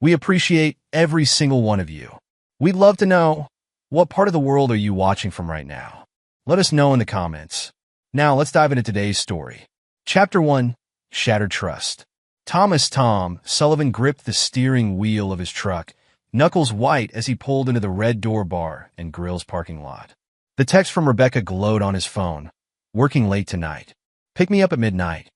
We appreciate every single one of you. We'd love to know, what part of the world are you watching from right now? Let us know in the comments. Now, let's dive into today's story. Chapter 1, Shattered Trust. Tom Sullivan gripped the steering wheel of his truck, knuckles white as he pulled into the Red Door Bar and Grill's parking lot. The text from Rebecca glowed on his phone. Working late tonight. Pick me up at midnight.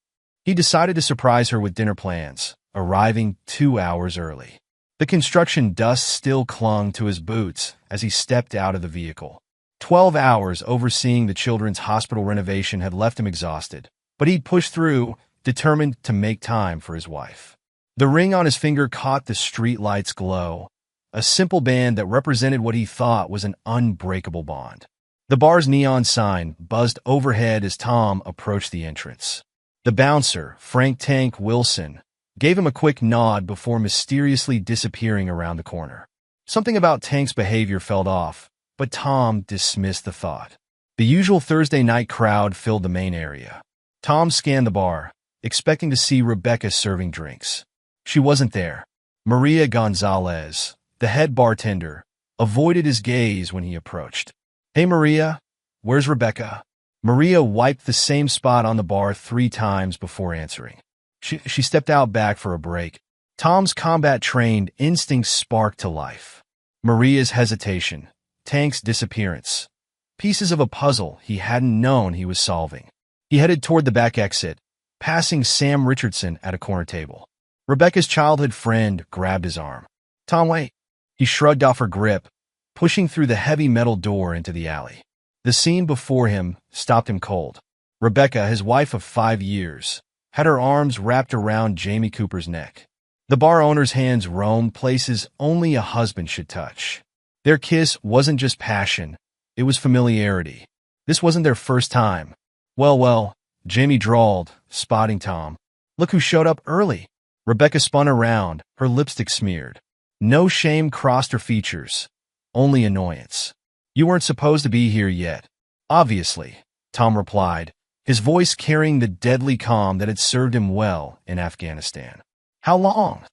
He decided to surprise her with dinner plans, arriving 2 hours early. The construction dust still clung to his boots as he stepped out of the vehicle. 12 hours overseeing the children's hospital renovation had left him exhausted, but he'd pushed through, determined to make time for his wife. The ring on his finger caught the streetlight's glow, a simple band that represented what he thought was an unbreakable bond. The bar's neon sign buzzed overhead as Tom approached the entrance. The bouncer, Frank Tank Wilson, gave him a quick nod before mysteriously disappearing around the corner. Something about Tank's behavior felt off, but Tom dismissed the thought. The usual Thursday night crowd filled the main area. Tom scanned the bar, expecting to see Rebecca serving drinks. She wasn't there. Maria Gonzalez, the head bartender, avoided his gaze when he approached. "Hey Maria, where's Rebecca?" Maria wiped the same spot on the bar 3 times before answering. She stepped out back for a break. Tom's combat-trained instincts sparked to life. Maria's hesitation, Tank's disappearance, pieces of a puzzle he hadn't known he was solving. He headed toward the back exit, passing Sam Richardson at a corner table. Rebecca's childhood friend grabbed his arm. "Tom, wait." He shrugged off her grip, pushing through the heavy metal door into the alley. The scene before him stopped him cold. Rebecca, his wife of 5 years, had her arms wrapped around Jamie Cooper's neck. The bar owner's hands roamed places only a husband should touch. Their kiss wasn't just passion, it was familiarity. This wasn't their first time. Well, Jamie drawled, spotting Tom. "Look who showed up early." Rebecca spun around, her lipstick smeared. No shame crossed her features, only annoyance. "You weren't supposed to be here yet." "Obviously," Tom replied, his voice carrying the deadly calm that had served him well in Afghanistan. "How long?"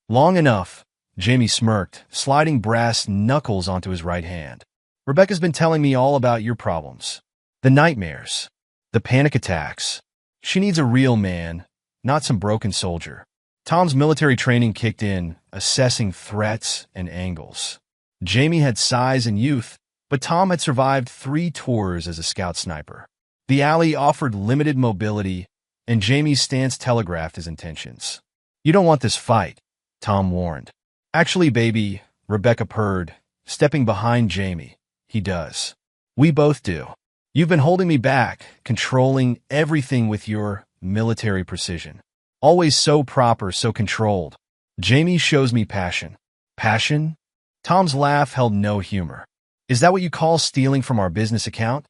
"Long enough," Jamie smirked, sliding brass knuckles onto his right hand. "Rebecca's been telling me all about your problems. The nightmares. The panic attacks. She needs a real man, not some broken soldier." Tom's military training kicked in, assessing threats and angles. Jamie had size and youth, but Tom had survived 3 tours as a scout sniper. The alley offered limited mobility, and Jamie's stance telegraphed his intentions. "You don't want this fight," Tom warned. "Actually, baby," Rebecca purred, stepping behind Jamie. "He does. We both do. You've been holding me back, controlling everything with your military precision. Always so proper, so controlled. Jamie shows me passion." "Passion?" Tom's laugh held no humor. "Is that what you call stealing from our business account?"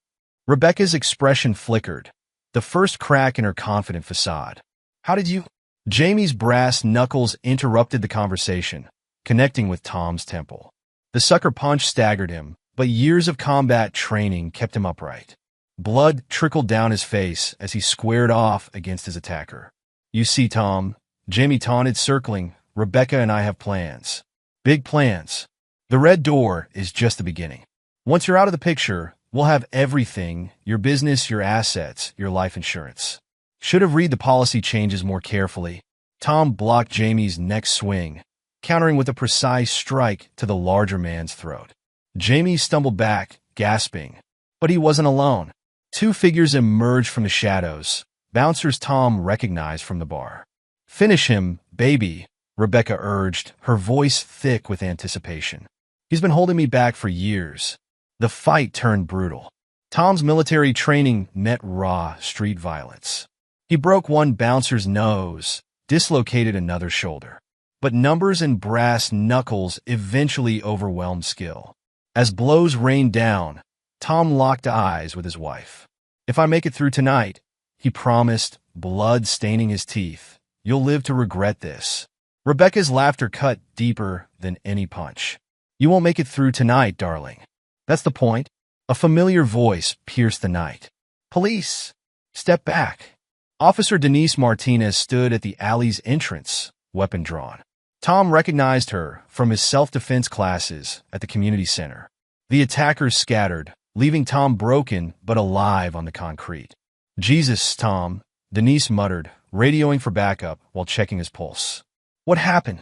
Rebecca's expression flickered, the first crack in her confident facade. "How did you—" Jamie's brass knuckles interrupted the conversation, connecting with Tom's temple. The sucker punch staggered him, but years of combat training kept him upright. Blood trickled down his face as he squared off against his attacker. "You see, Tom," Jamie taunted, circling, "Rebecca and I have plans. Big plans. The Red Door is just the beginning. Once you're out of the picture, we'll have everything, your business, your assets, your life insurance." Should have read the policy changes more carefully. Tom blocked Jamie's next swing, countering with a precise strike to the larger man's throat. Jamie stumbled back, gasping. But he wasn't alone. 2 figures emerged from the shadows, bouncers Tom recognized from the bar. "Finish him, baby," Rebecca urged, her voice thick with anticipation. "He's been holding me back for years." The fight turned brutal. Tom's military training met raw street violence. He broke one bouncer's nose, dislocated another's shoulder. But numbers and brass knuckles eventually overwhelmed skill. As blows rained down, Tom locked eyes with his wife. "If I make it through tonight," he promised, blood staining his teeth, "you'll live to regret this." Rebecca's laughter cut deeper than any punch. "You won't make it through tonight, darling." "That's the point." A familiar voice pierced the night. "Police! Step back." Officer Denise Martinez stood at the alley's entrance, weapon drawn. Tom recognized her from his self-defense classes at the community center. The attackers scattered, leaving Tom broken but alive on the concrete. "Jesus, Tom," Denise muttered, radioing for backup while checking his pulse. "What happened?"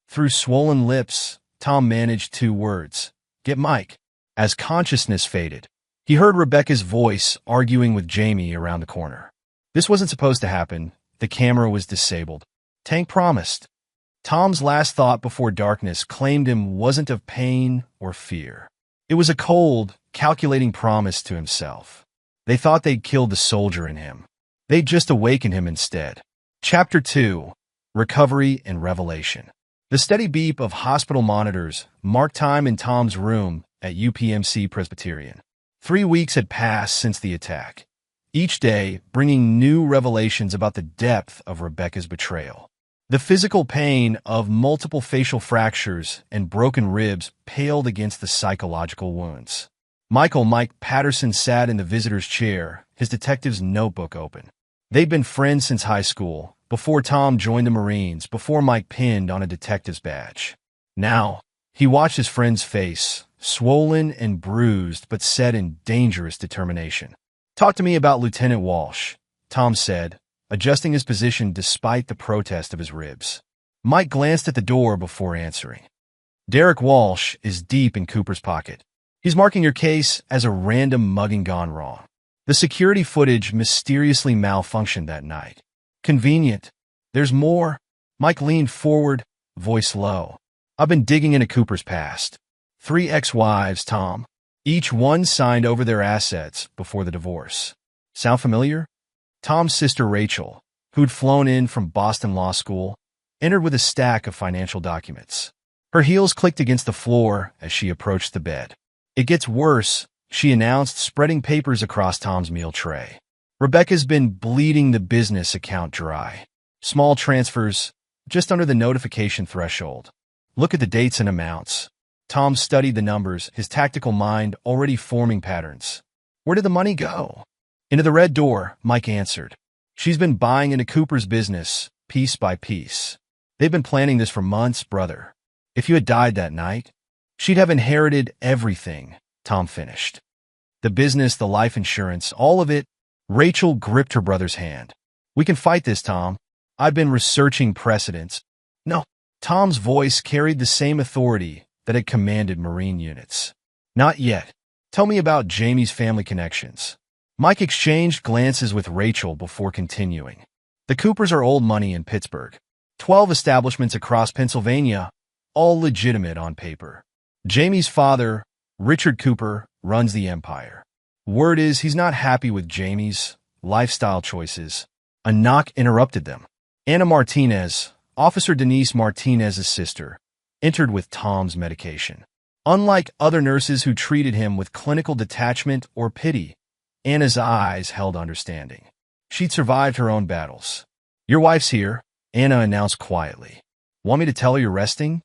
Through swollen lips, Tom managed 2 words: "Get Mike." As consciousness faded, he heard Rebecca's voice arguing with Jamie around the corner. This wasn't supposed to happen. The camera was disabled. Tank promised. Tom's last thought before darkness claimed him wasn't of pain or fear. It was a cold, calculating promise to himself. They thought they'd killed the soldier in him. They'd just awakened him instead. Chapter 2: Recovery and Revelation. The steady beep of hospital monitors marked time in Tom's room at UPMC Presbyterian. 3 weeks had passed since the attack, each day bringing new revelations about the depth of Rebecca's betrayal. The physical pain of multiple facial fractures and broken ribs paled against the psychological wounds. Mike Patterson sat in the visitor's chair, his detective's notebook open. They'd been friends since high school, before Tom joined the Marines, before Mike pinned on a detective's badge. Now, he watched his friend's face, swollen and bruised but set in dangerous determination. "Talk to me about Lieutenant Walsh," Tom said, adjusting his position despite the protest of his ribs. Mike glanced at the door before answering. "Derek Walsh is deep in Cooper's pocket. He's marking your case as a random mugging gone wrong. The security footage mysteriously malfunctioned that night. Convenient. There's more." Mike leaned forward, voice low. "I've been digging into Cooper's past. 3 ex-wives, Tom. Each one signed over their assets before the divorce. Sound familiar?" Tom's sister Rachel, who'd flown in from Boston Law School, entered with a stack of financial documents. Her heels clicked against the floor as she approached the bed. "It gets worse," she announced, spreading papers across Tom's meal tray. "Rebecca's been bleeding the business account dry. Small transfers, just under the notification threshold. Look at the dates and amounts." Tom studied the numbers, his tactical mind already forming patterns. "Where did the money go?" "Into the red door," Mike answered. "She's been buying into Cooper's business, piece by piece. They've been planning this for months, brother. If you had died that night, she'd have inherited everything," Tom finished. "The business, the life insurance, all of it." Rachel gripped her brother's hand. "We can fight this, Tom. I've been researching precedents." "No." Tom's voice carried the same authority that had commanded Marine units. "Not yet. Tell me about Jamie's family connections." Mike exchanged glances with Rachel before continuing. "The Coopers are old money in Pittsburgh. 12 establishments across Pennsylvania, all legitimate on paper. Jamie's father, Richard Cooper, runs the empire. Word is he's not happy with Jamie's lifestyle choices." A knock interrupted them. Anna Martinez, Officer Denise Martinez's sister, entered with Tom's medication. Unlike other nurses who treated him with clinical detachment or pity, Anna's eyes held understanding. She'd survived her own battles. "Your wife's here," Anna announced quietly. "Want me to tell her you're resting?"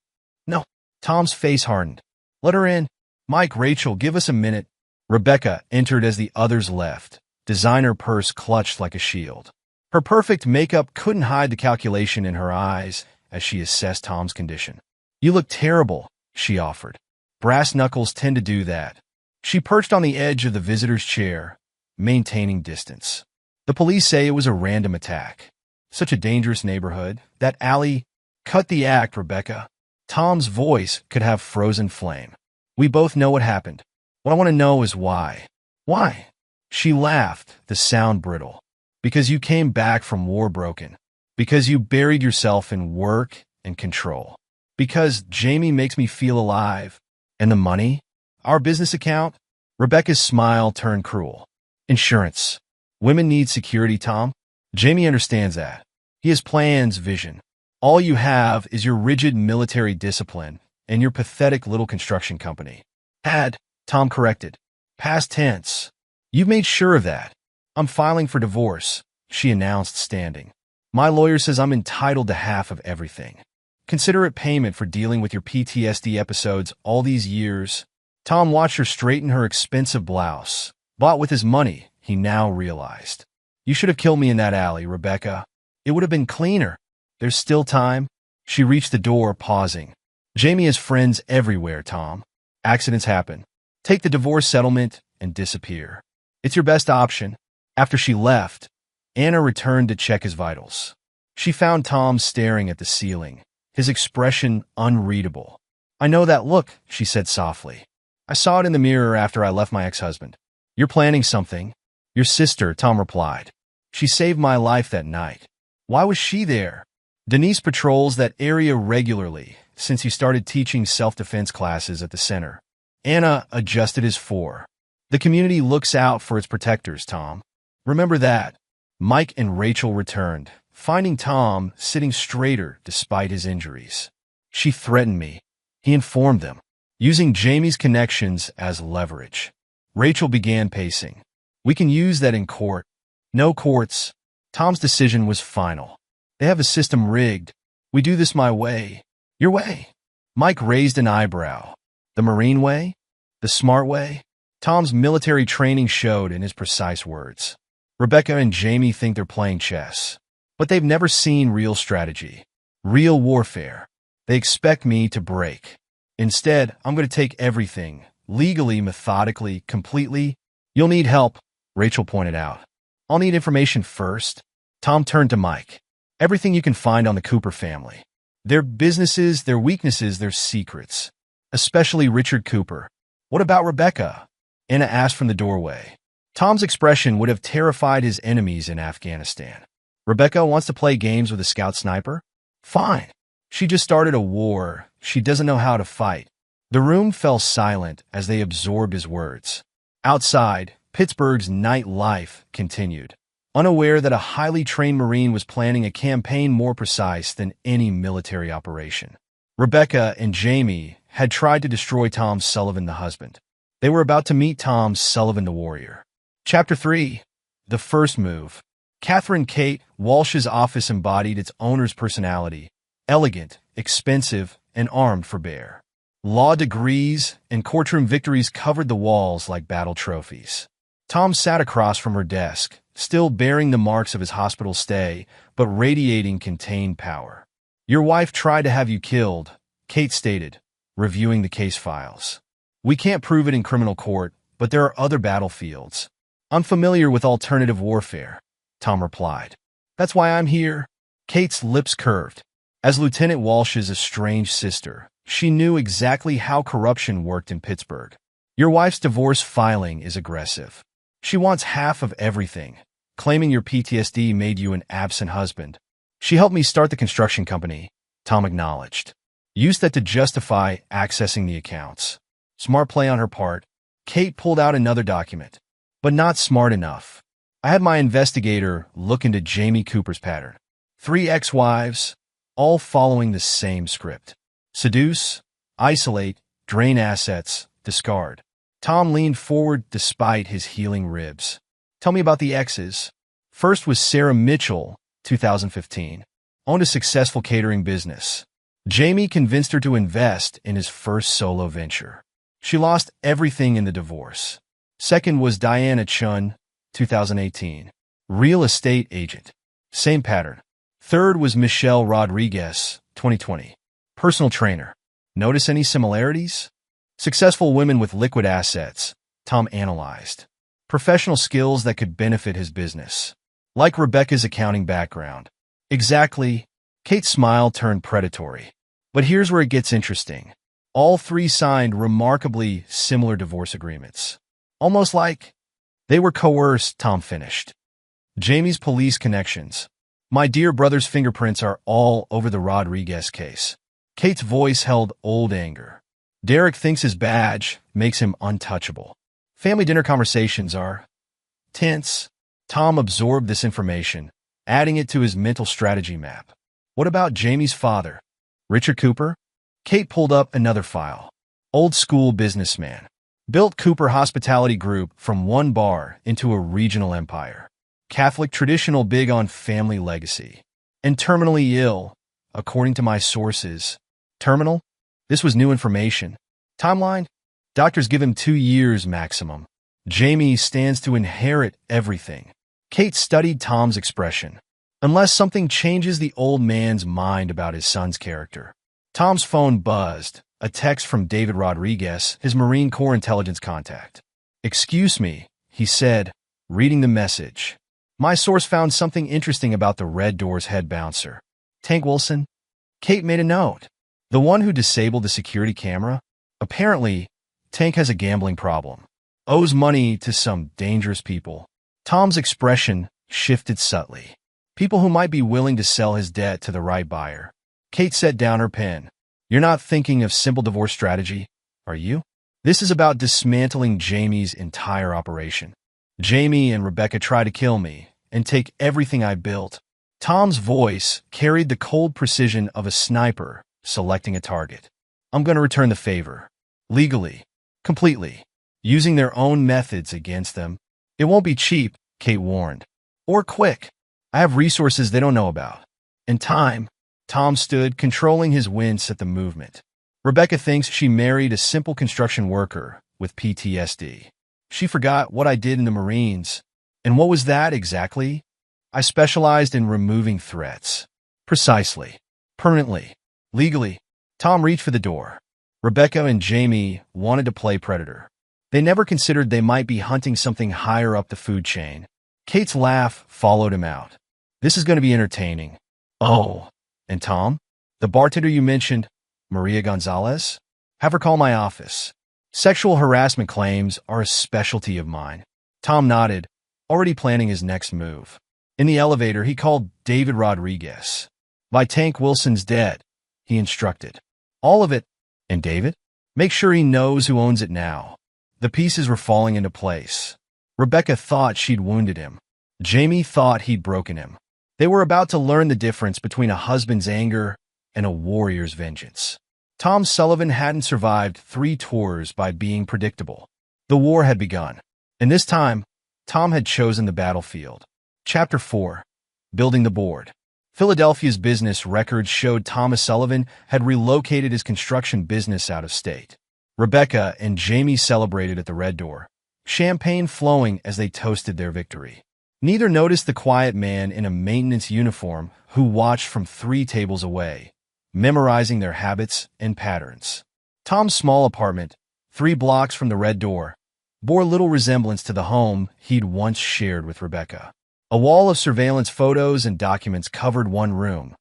"No." Tom's face hardened. "Let her in." "Mike, Rachel, give us a minute." Rebecca entered as the others left, designer purse clutched like a shield. Her perfect makeup couldn't hide the calculation in her eyes as she assessed Tom's condition. "You look terrible," she offered. Brass knuckles tend to do that. She perched on the edge of the visitor's chair, maintaining distance. "The police say it was a random attack. Such a dangerous neighborhood. That alley." "Cut the act, Rebecca." Tom's voice could have frozen flame. "We both know what happened. What I want to know is why." "Why?" She laughed, the sound brittle. "Because you came back from war broken. Because you buried yourself in work and control. Because Jamie makes me feel alive. And the money? Our business account?" Rebecca's smile turned cruel. "Insurance. Women need security, Tom. Jamie understands that. He has plans, vision. All you have is your rigid military discipline and your pathetic little construction company." "Had," Tom corrected. "Past tense. You've made sure of that." "I'm filing for divorce," she announced, standing. "My lawyer says I'm entitled to half of everything. Consider it payment for dealing with your PTSD episodes all these years." Tom watched her straighten her expensive blouse, bought with his money, he now realized. "You should have killed me in that alley, Rebecca. It would have been cleaner." "There's still time." She reached the door, pausing. Jamie has friends everywhere, Tom. Accidents happen. Take the divorce settlement and disappear. It's your best option. After she left, Anna returned to check his vitals. She found Tom staring at the ceiling, his expression unreadable. I know that look, she said softly. I saw it in the mirror after I left my ex-husband. You're planning something. Your sister, Tom replied. She saved my life that night. Why was she there? Denise patrols that area regularly since he started teaching self-defense classes at the center. Anna adjusted his four. The community looks out for its protectors, Tom. Remember that. Mike and Rachel returned, finding Tom sitting straighter despite his injuries. She threatened me. He informed them, using Jamie's connections as leverage. Rachel began pacing. We can use that in court. No courts. Tom's decision was final. They have a system rigged. We do this my way. Your way. Mike raised an eyebrow. The Marine way? The smart way? Tom's military training showed in his precise words. Rebecca and Jamie think they're playing chess, but they've never seen real strategy, real warfare. They expect me to break. Instead, I'm going to take everything, legally, methodically, completely. You'll need help, Rachel pointed out. I'll need information first. Tom turned to Mike. Everything you can find on the Cooper family. Their businesses, their weaknesses, their secrets. Especially Richard Cooper. What about Rebecca? Anna asked from the doorway. Tom's expression would have terrified his enemies in Afghanistan. Rebecca wants to play games with a scout sniper? Fine. She just started a war. She doesn't know how to fight. The room fell silent as they absorbed his words. Outside, Pittsburgh's night life continued, unaware that a highly trained Marine was planning a campaign more precise than any military operation. Rebecca and Jamie had tried to destroy Tom Sullivan, the husband. They were about to meet Tom Sullivan, the warrior. Chapter 3. The First Move. Catherine Kate Walsh's office embodied its owner's personality, elegant, expensive, and armed for bear. Law degrees and courtroom victories covered the walls like battle trophies. Tom sat across from her desk, still bearing the marks of his hospital stay, but radiating contained power. Your wife tried to have you killed, Kate stated, reviewing the case files. We can't prove it in criminal court, but there are other battlefields. I'm familiar with alternative warfare, Tom replied. That's why I'm here. Kate's lips curved. As Lieutenant Walsh's estranged sister, she knew exactly how corruption worked in Pittsburgh. Your wife's divorce filing is aggressive. She wants half of everything, claiming your PTSD made you an absent husband. She helped me start the construction company, Tom acknowledged. Used that to justify accessing the accounts. Smart play on her part. Kate pulled out another document, but not smart enough. I had my investigator look into Jamie Cooper's pattern. 3 ex-wives, all following the same script. Seduce, isolate, drain assets, discard. Tom leaned forward despite his healing ribs. Tell me about the exes. First was Sarah Mitchell, 2015. Owned a successful catering business. Jamie convinced her to invest in his first solo venture. She lost everything in the divorce. Second was Diana Chun, 2018. Real estate agent. Same pattern. Third was Michelle Rodriguez, 2020. Personal trainer. Notice any similarities? Successful women with liquid assets, Tom analyzed. Professional skills that could benefit his business. Like Rebecca's accounting background. Exactly. Kate's smile turned predatory. But here's where it gets interesting. All 3 signed remarkably similar divorce agreements. Almost like they were coerced, Tom finished. Jamie's police connections. My dear brother's fingerprints are all over the Rodriguez case. Kate's voice held old anger. Derek thinks his badge makes him untouchable. Family dinner conversations are tense. Tom absorbed this information, adding it to his mental strategy map. What about Jamie's father? Richard Cooper? Kate pulled up another file. Old school businessman. Built Cooper Hospitality Group from one bar into a regional empire. Catholic traditional, big on family legacy. And terminally ill, according to my sources. Terminal? This was new information. Timeline? Doctors give him 2 years maximum. Jamie stands to inherit everything. Kate studied Tom's expression. unless something changes the old man's mind about his son's character. Tom's phone buzzed, a text from David Rodriguez, his Marine Corps intelligence contact. "Excuse me," he said, reading the message. "My source found something interesting about the Red Doors head bouncer. Tank Wilson?" Kate made a note. "The one who disabled the security camera? Apparently, Tank has a gambling problem. Owes money to some dangerous people." Tom's expression shifted subtly. People who might be willing to sell his debt to the right buyer. Kate set down her pen. "You're not thinking of simple divorce strategy, are you? This is about dismantling Jamie's entire operation. Jamie and Rebecca try to kill me and take everything I built." Tom's voice carried the cold precision of a sniper selecting a target. "I'm going to return the favor. Legally. Completely. Using their own methods against them. It won't be cheap," Kate warned. "Or quick. I have resources they don't know about. And time." Tom stood, controlling his wince at the movement. "Rebecca thinks she married a simple construction worker with PTSD. She forgot what I did in the Marines. And what was that exactly? I specialized in removing threats. Precisely. Permanently. Legally." Tom reached for the door. Rebecca and Jamie wanted to play predator. They never considered they might be hunting something higher up the food chain. Kate's laugh followed him out. "This is going to be entertaining." "Oh, and Tom? The bartender you mentioned, Maria Gonzalez? Have her call my office. Sexual harassment claims are a specialty of mine." Tom nodded, already planning his next move. In the elevator, he called David Rodriguez. "Buy Tank Wilson's debt," he instructed. "All of it. And David? Make sure he knows who owns it now." The pieces were falling into place. Rebecca thought she'd wounded him. Jamie thought he'd broken him. They were about to learn the difference between a husband's anger and a warrior's vengeance. Tom Sullivan hadn't survived 3 tours by being predictable. The war had begun, and this time, Tom had chosen the battlefield. Chapter 4. Building the Board. Philadelphia's business records showed Thomas Sullivan had relocated his construction business out of state. Rebecca and Jamie celebrated at the Red Door, champagne flowing as they toasted their victory. Neither noticed the quiet man in a maintenance uniform who watched from 3 tables away, memorizing their habits and patterns. Tom's small apartment, 3 blocks from the Red Door, bore little resemblance to the home he'd once shared with Rebecca. A wall of surveillance photos and documents covered one room,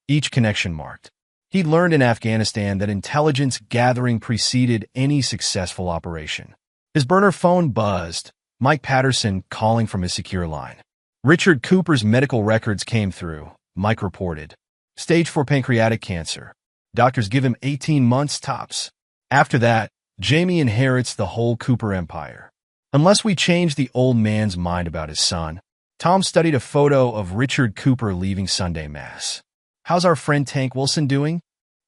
each connection marked. He'd learned in Afghanistan that intelligence gathering preceded any successful operation. His burner phone buzzed, Mike Patterson calling from his secure line. Richard Cooper's medical records came through, Mike reported. Stage 4 pancreatic cancer. Doctors give him 18 months tops. After that, Jamie inherits the whole Cooper empire. Unless we change the old man's mind about his son. Tom studied a photo of Richard Cooper leaving Sunday Mass. "How's our friend Tank Wilson doing?"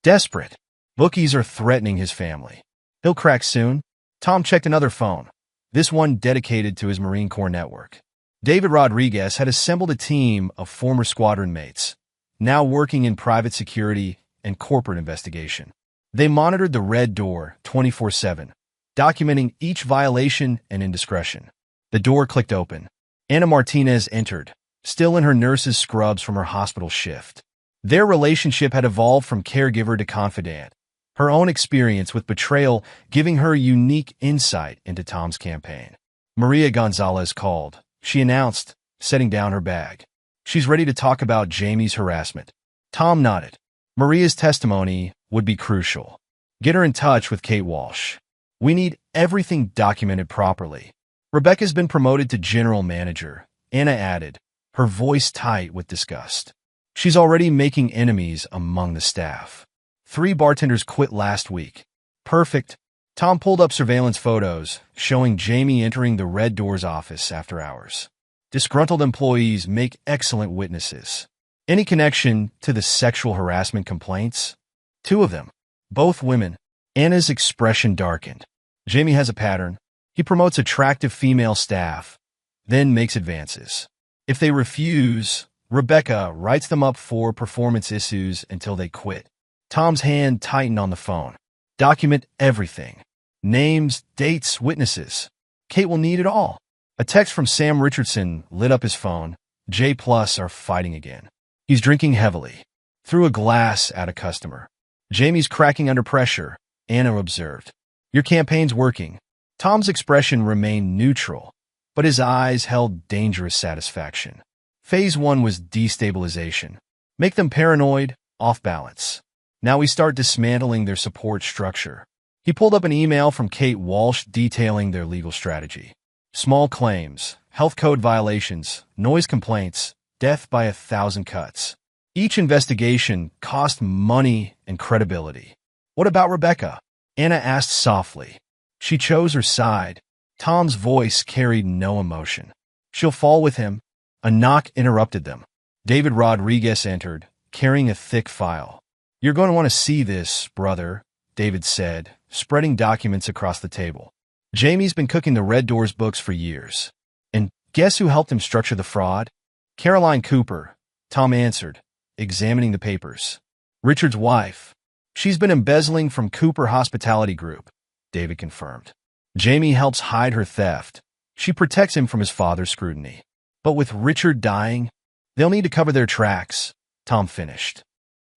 "Desperate. Bookies are threatening his family. He'll crack soon." Tom checked another phone, this one dedicated to his Marine Corps network. David Rodriguez had assembled a team of former squadron mates, now working in private security and corporate investigation. They monitored the Red Door 24/7, documenting each violation and indiscretion. The door clicked open. Anna Martinez entered, still in her nurse's scrubs from her hospital shift. Their relationship had evolved from caregiver to confidant, her own experience with betrayal giving her unique insight into Tom's campaign. Maria Gonzalez called. She announced, setting down her bag. "She's ready to talk about Jamie's harassment." Tom nodded. Maria's testimony would be crucial. "Get her in touch with Kate Walsh. We need everything documented properly." Rebecca's been promoted to general manager, Anna added, her voice tight with disgust. "She's already making enemies among the staff. 3 bartenders quit last week." "Perfect." Tom pulled up surveillance photos, showing Jamie entering the Red Doors office after hours. Disgruntled employees make excellent witnesses. Any connection to the sexual harassment complaints? 2 of them. Both women. Anna's expression darkened. Jamie has a pattern. He promotes attractive female staff, then makes advances. If they refuse, Rebecca writes them up for performance issues until they quit. Tom's hand tightened on the phone. "Document everything. Names, dates, witnesses. Kate will need it all." A text from Sam Richardson lit up his phone, J Plus are fighting again. He's drinking heavily. Threw a glass at a customer. Jamie's cracking under pressure, Anna observed. Your campaign's working. Tom's expression remained neutral, but his eyes held dangerous satisfaction. Phase 1 was destabilization. Make them paranoid, off balance. Now we start dismantling their support structure. He pulled up an email from Kate Walsh detailing their legal strategy. Small claims, health code violations, noise complaints, death by 1,000 cuts. Each investigation cost money and credibility. What about Rebecca? Anna asked softly. She chose her side. Tom's voice carried no emotion. She'll fall with him. A knock interrupted them. David Rodriguez entered, carrying a thick file. You're going to want to see this, brother, David said, spreading documents across the table. Jamie's been cooking the Red Doors books for years. And guess who helped him structure the fraud? Caroline Cooper, Tom answered, examining the papers. Richard's wife. She's been embezzling from Cooper Hospitality Group, David confirmed. Jamie helps hide her theft. She protects him from his father's scrutiny. But with Richard dying, they'll need to cover their tracks, Tom finished.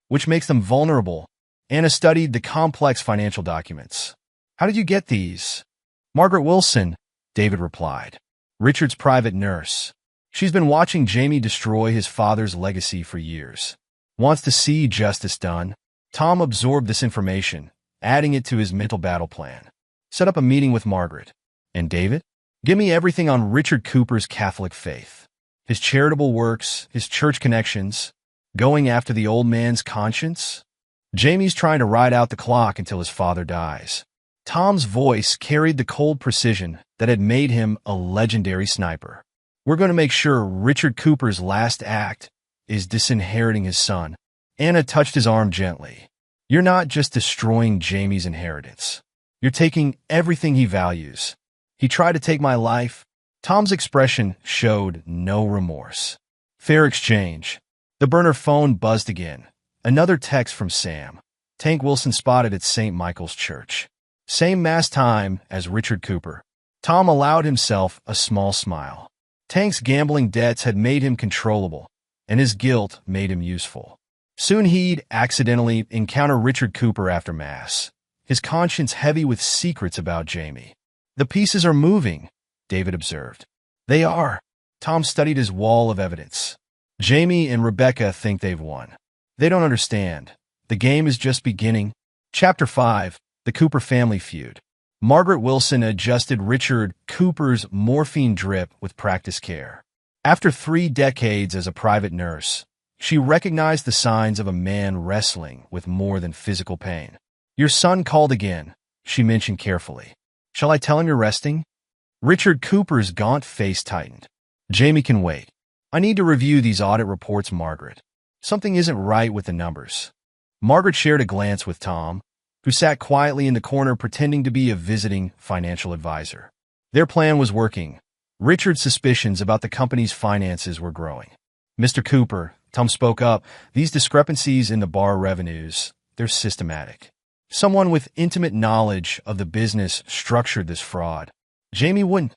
Which makes them vulnerable. Anna studied the complex financial documents. How did you get these? Margaret Wilson, David replied. Richard's private nurse. She's been watching Jamie destroy his father's legacy for years. Wants to see justice done. Tom absorbed this information, adding it to his mental battle plan. Set up a meeting with Margaret. And David? Give me everything on Richard Cooper's Catholic faith. His charitable works, his church connections, going after the old man's conscience. Jamie's trying to ride out the clock until his father dies. Tom's voice carried the cold precision that had made him a legendary sniper. We're going to make sure Richard Cooper's last act is disinheriting his son. Anna touched his arm gently. You're not just destroying Jamie's inheritance. You're taking everything he values. He tried to take my life. Tom's expression showed no remorse. Fair exchange. The burner phone buzzed again. Another text from Sam. Tank Wilson spotted at St. Michael's Church. Same mass time as Richard Cooper. Tom allowed himself a small smile. Tank's gambling debts had made him controllable, and his guilt made him useful. Soon he'd accidentally encounter Richard Cooper after mass, his conscience heavy with secrets about Jamie. The pieces are moving, David observed. They are. Tom studied his wall of evidence. Jamie and Rebecca think they've won. They don't understand. The game is just beginning. Chapter 5, The Cooper Family Feud. Margaret Wilson adjusted Richard Cooper's morphine drip with practiced care. After 3 decades as a private nurse, she recognized the signs of a man wrestling with more than physical pain. Your son called again, she mentioned carefully. Shall I tell him you're resting? Richard Cooper's gaunt face tightened. Jamie can wait. I need to review these audit reports, Margaret. Something isn't right with the numbers. Margaret shared a glance with Tom, who sat quietly in the corner pretending to be a visiting financial advisor. Their plan was working. Richard's suspicions about the company's finances were growing. Mr. Cooper, Tom spoke up, these discrepancies in the bar revenues, they're systematic. Someone with intimate knowledge of the business structured this fraud. Jamie wouldn't.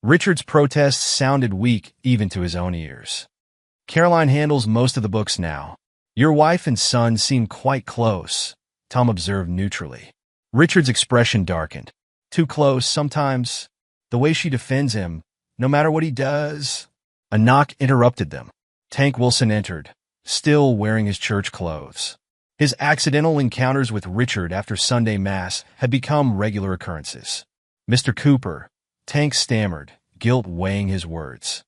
Richard's protests sounded weak even to his own ears. Caroline handles most of the books now. Your wife and son seem quite close, Tom observed neutrally. Richard's expression darkened. Too close sometimes. The way she defends him, no matter what he does. A knock interrupted them. Tank Wilson entered, still wearing his church clothes. His accidental encounters with Richard after Sunday Mass had become regular occurrences. Mr. Cooper, Tank stammered, guilt weighing his words.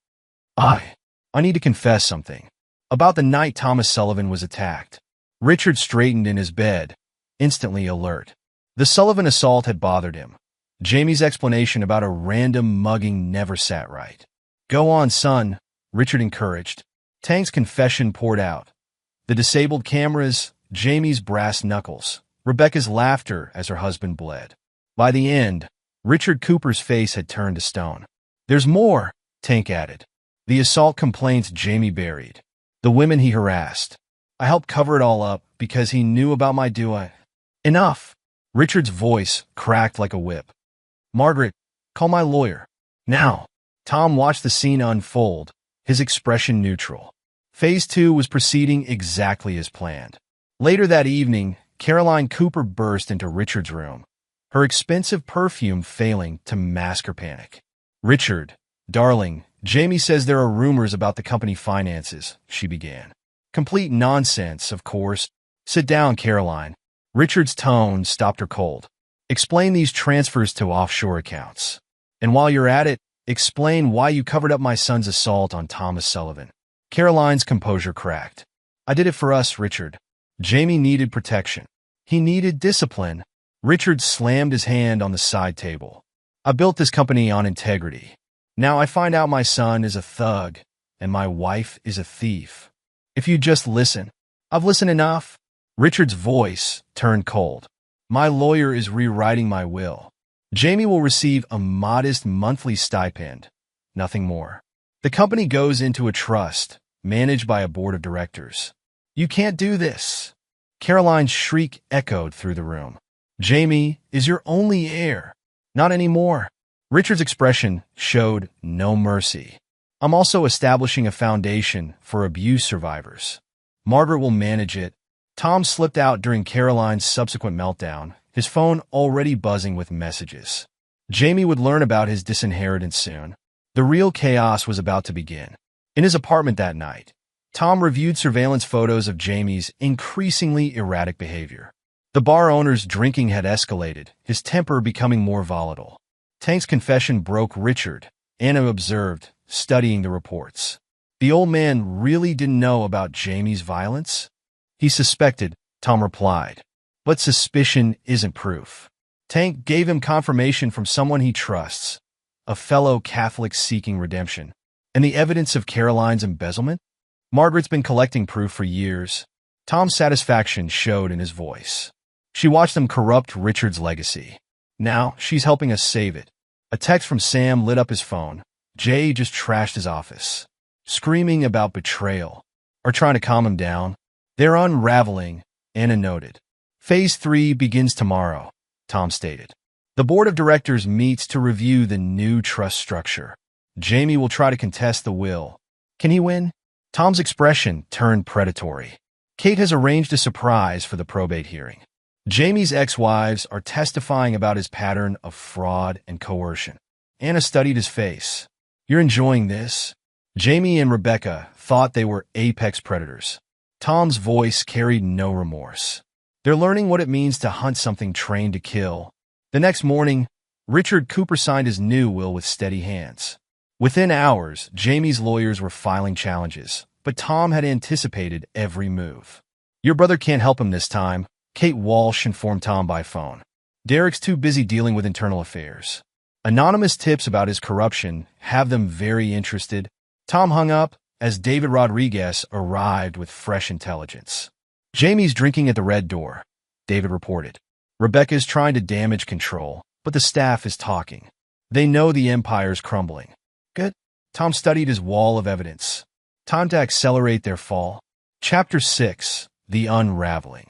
I need to confess something. About the night Thomas Sullivan was attacked. Richard straightened in his bed, instantly alert. The Sullivan assault had bothered him. Jamie's explanation about a random mugging never sat right. Go on, son, Richard encouraged. Tank's confession poured out. The disabled cameras, Jamie's brass knuckles, Rebecca's laughter as her husband bled. By the end, Richard Cooper's face had turned to stone. There's more, Tank added. The assault complaints Jamie buried. The women he harassed. I helped cover it all up because he knew about my doing. Enough. Richard's voice cracked like a whip. Margaret, call my lawyer. Now. Tom watched the scene unfold, his expression neutral. Phase 2 was proceeding exactly as planned. Later that evening, Caroline Cooper burst into Richard's room, her expensive perfume failing to mask her panic. "Richard, darling, Jamie says there are rumors about the company finances," she began. "Complete nonsense, of course. Sit down, Caroline." Richard's tone stopped her cold. "Explain these transfers to offshore accounts. And while you're at it, explain why you covered up my son's assault on Thomas Sullivan." Caroline's composure cracked. "I did it for us, Richard. Jamie needed protection. He needed discipline." Richard slammed his hand on the side table. "I built this company on integrity. Now I find out my son is a thug and my wife is a thief. If you just listen." "I've listened enough." Richard's voice turned cold. "My lawyer is rewriting my will. Jamie will receive a modest monthly stipend, nothing more. The company goes into a trust, managed by a board of directors." "You can't do this." Caroline's shriek echoed through the room. "Jamie is your only heir." "Not anymore." Richard's expression showed no mercy. "I'm also establishing a foundation for abuse survivors. Margaret will manage it." Tom slipped out during Caroline's subsequent meltdown, his phone already buzzing with messages. Jamie would learn about his disinheritance soon. The real chaos was about to begin. In his apartment that night, Tom reviewed surveillance photos of Jamie's increasingly erratic behavior. The bar owner's drinking had escalated, his temper becoming more volatile. Tank's confession broke Richard, Anna observed, studying the reports. The old man really didn't know about Jamie's violence? He suspected, Tom replied. But suspicion isn't proof. Tank gave him confirmation from someone he trusts, a fellow Catholic seeking redemption. And the evidence of Caroline's embezzlement? Margaret's been collecting proof for years. Tom's satisfaction showed in his voice. She watched them corrupt Richard's legacy. Now she's helping us save it. A text from Sam lit up his phone. Jay just trashed his office, screaming about betrayal, or trying to calm him down. They're unraveling, Anna noted. Phase 3 begins tomorrow, Tom stated. The board of directors meets to review the new trust structure. Jamie will try to contest the will. Can he win? Tom's expression turned predatory. Kate has arranged a surprise for the probate hearing. Jamie's ex-wives are testifying about his pattern of fraud and coercion. Anna studied his face. You're enjoying this? Jamie and Rebecca thought they were apex predators. Tom's voice carried no remorse. They're learning what it means to hunt something trained to kill. The next morning, Richard Cooper signed his new will with steady hands. Within hours, Jamie's lawyers were filing challenges, but Tom had anticipated every move. Your brother can't help him this time, Kate Walsh informed Tom by phone. Derek's too busy dealing with internal affairs. Anonymous tips about his corruption have them very interested. Tom hung up as David Rodriguez arrived with fresh intelligence. Jamie's drinking at the Red Door, David reported. Rebecca's trying to damage control, but the staff is talking. They know the empire's crumbling. Good. Tom studied his wall of evidence. Time to accelerate their fall. Chapter 6, The Unraveling.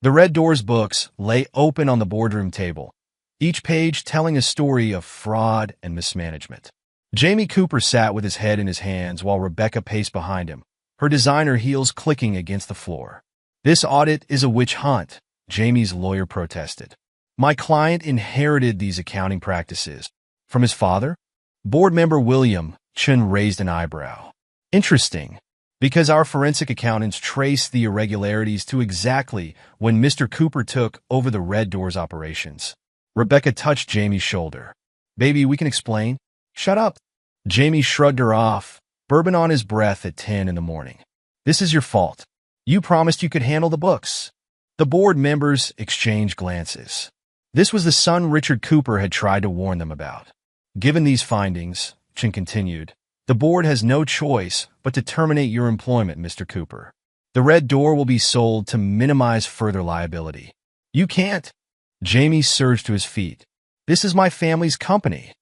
The Red Door's books lay open on the boardroom table, each page telling a story of fraud and mismanagement. Jamie Cooper sat with his head in his hands while Rebecca paced behind him, her designer heels clicking against the floor. This audit is a witch hunt, Jamie's lawyer protested. My client inherited these accounting practices. From his father? Board member William Chun raised an eyebrow. Interesting, because our forensic accountants traced the irregularities to exactly when Mr. Cooper took over the Red Door's operations. Rebecca touched Jamie's shoulder. Baby, we can explain. Shut up. Jamie shrugged her off, bourbon on his breath at 10 in the morning. This is your fault. You promised you could handle the books. The board members exchanged glances. This was the son Richard Cooper had tried to warn them about. Given these findings, Chin continued, the board has no choice but to terminate your employment, Mr. Cooper. The Red Door will be sold to minimize further liability. You can't. Jamie surged to his feet. This is my family's company.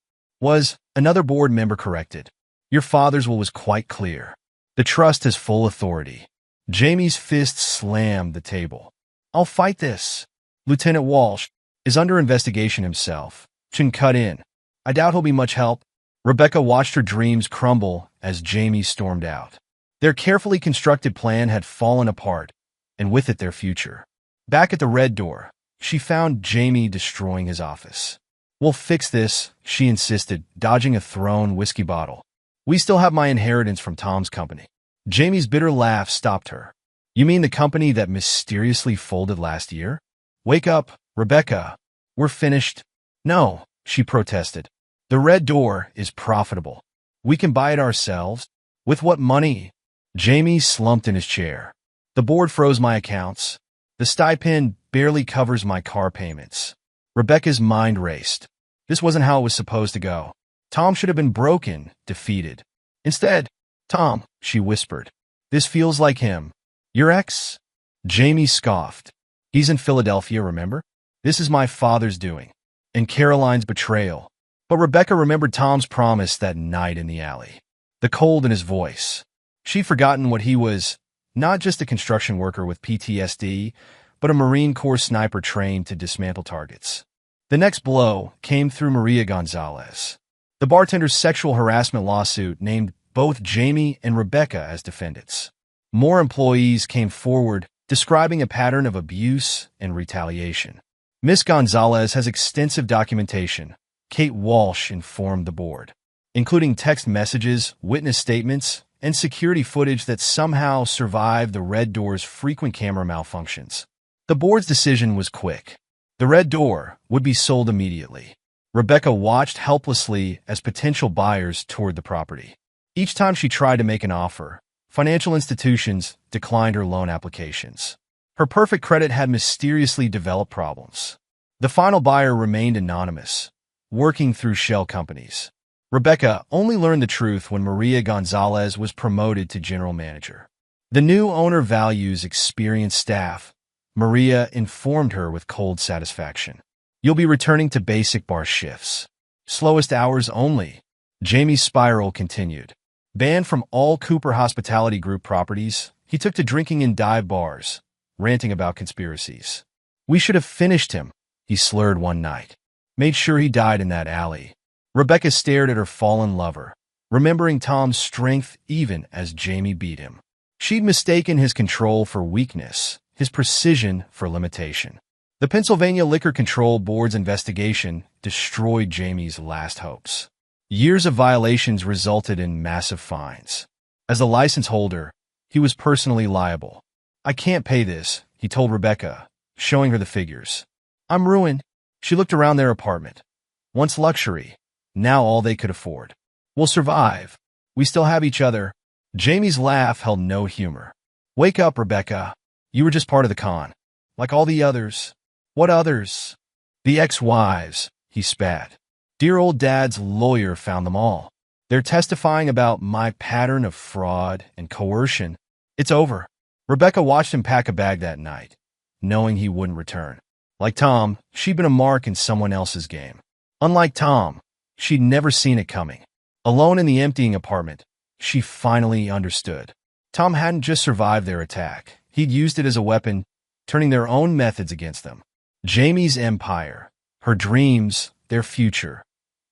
Was, another board member corrected. Your father's will was quite clear. The trust has full authority. Jamie's fist slammed the table. I'll fight this. Lieutenant Walsh is under investigation himself. Chin cut in. I doubt he'll be much help. Rebecca watched her dreams crumble as Jamie stormed out. Their carefully constructed plan had fallen apart, and with it their future. Back at the Red Door, she found Jamie destroying his office. "We'll fix this," she insisted, dodging a thrown whiskey bottle. "We still have my inheritance from Tom's company." Jamie's bitter laugh stopped her. "You mean the company that mysteriously folded last year? Wake up, Rebecca. We're finished." "No," she protested. "The Red Door is profitable. We can buy it ourselves." "With what money?" Jamie slumped in his chair. "The board froze my accounts. The stipend barely covers my car payments." Rebecca's mind raced. This wasn't how it was supposed to go. Tom should have been broken, defeated. Instead, "Tom," she whispered, "this feels like him." "Your ex?" Jamie scoffed. "He's in Philadelphia, remember? This is my father's doing. And Caroline's betrayal." But Rebecca remembered Tom's promise that night in the alley. The cold in his voice. She'd forgotten what he was, not just a construction worker with PTSD, but a Marine Corps sniper trained to dismantle targets. The next blow came through Maria Gonzalez. The bartender's sexual harassment lawsuit named both Jamie and Rebecca as defendants. More employees came forward, describing a pattern of abuse and retaliation. Miss Gonzalez has extensive documentation, Kate Walsh informed the board, including text messages, witness statements, and security footage that somehow survived the Red Door's frequent camera malfunctions. The board's decision was quick. The Red Door would be sold immediately. Rebecca watched helplessly as potential buyers toured the property. Each time she tried to make an offer, financial institutions declined her loan applications. Her perfect credit had mysteriously developed problems. The final buyer remained anonymous, working through shell companies. Rebecca only learned the truth when Maria Gonzalez was promoted to general manager. The new owner values experienced staff, Maria informed her with cold satisfaction. "You'll be returning to basic bar shifts. Slowest hours only." Jamie's spiral continued. Banned from all Cooper Hospitality Group properties, he took to drinking in dive bars, ranting about conspiracies. "We should have finished him," he slurred one night. "Made sure he died in that alley." Rebecca stared at her fallen lover, remembering Tom's strength even as Jamie beat him. She'd mistaken his control for weakness, his precision for limitation. The Pennsylvania Liquor Control Board's investigation destroyed Jamie's last hopes. Years of violations resulted in massive fines. As the license holder, he was personally liable. "I can't pay this," he told Rebecca, showing her the figures. "I'm ruined." She looked around their apartment. Once luxury, now all they could afford. "We'll survive. We still have each other." Jamie's laugh held no humor. "Wake up, Rebecca. You were just part of the con. Like all the others." "What others?" "The ex-wives," he spat. "Dear old Dad's lawyer found them all. They're testifying about my pattern of fraud and coercion. It's over." Rebecca watched him pack a bag that night, knowing he wouldn't return. Like Tom, she'd been a mark in someone else's game. Unlike Tom, she'd never seen it coming. Alone in the emptying apartment, she finally understood. Tom hadn't just survived their attack. He'd used it as a weapon, turning their own methods against them. Jamie's empire, her dreams, their future,